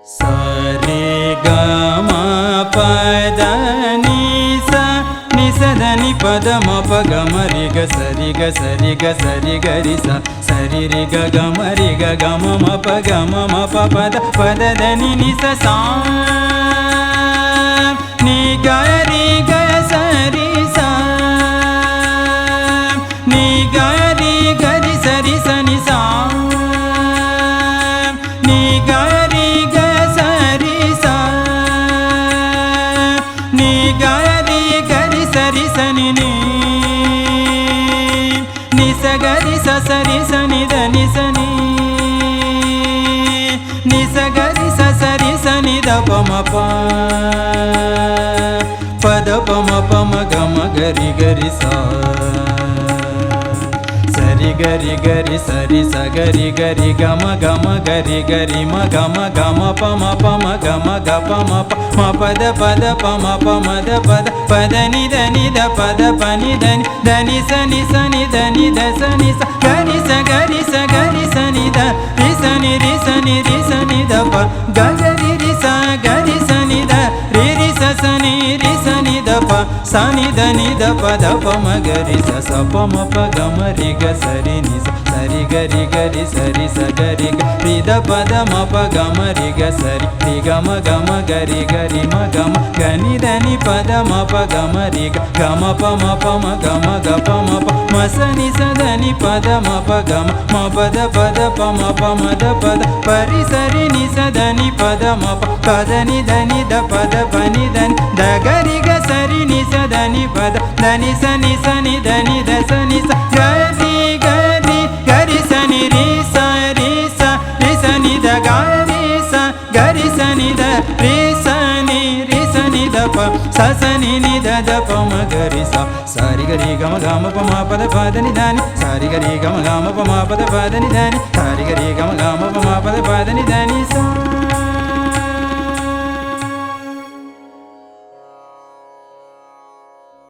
సరి గమ పద నిసదని పద మప గమ రిగ సరి గ సరి గరి సరి రి గ గమ రి గ గమ మప గమ మప పద పద దని నిస సా ని గ రి గ సరి సా ని గ రి గ రి సరి సని సా ని గ రి గ సరి సా ని గ రి గ రి సరి సని ని స గ రి స సరి సని ద ని సని ని స గ రి స సరి సని ద ప మ ప పద ప మ ప మ గ మ గ రి గ రి సా సరి గ రి గ రి సరి స గ రి గ రి గ మ గ మ గ రి గ రి మ గ మ గ మ ప మ ప మ గ మ గ ప మ ప మ పద పద ప మ ప మ ద పద పద ని ద పద ప ని ద ని స ని స ని ద ని ద స ని స గ రి స గ రి స గ రి స ని ద రి స ని రి స ని రి స ని ద ప గ గ రి రి స గ రి స ని ద రి రి స స ని రి స ని ద ప స ని ద ని ద ప ద ప మ గ రి స స ప మ ప గ మ రి గ సరి ని స సరి గ రి గ రి సరి స గ రి గ రి ద ప ద మ ప గ మ రి గ సరి రి గ మ గ రి మ గ మ గ ని ద ని ప ద మ ప గ మ రి గ గ మ ప మ ప మ గ మ గ ప మ ప మ స ని స ద ని ప ద మ ప గ మ ప ద ప మ ప మ ద ప ద ప రి స రి ని స ద ని ప ద మ ప ప ద ని ద ని ద ప ద ప ని ద ని ద గ రి గ స రి ని స ద ని ప ద ద ని స ని స ని ద ని ద స ని స గ రి గ రి గ రి స ని రి స రి స రి స ని ద గ రి స గ రి స ని ద రి స ని రి స ని ద ప స స ని ని ద ద ప మ గ రి స స రి గ రి గ మ గ మ ప మ ప ద ప ద ని ద ని స రి గ రి గ మ గ మ ప మ ప ద ప ద ని ద ని స రి గ రి గ మ గ మ ప మ ప ద ప ద ని ద ని స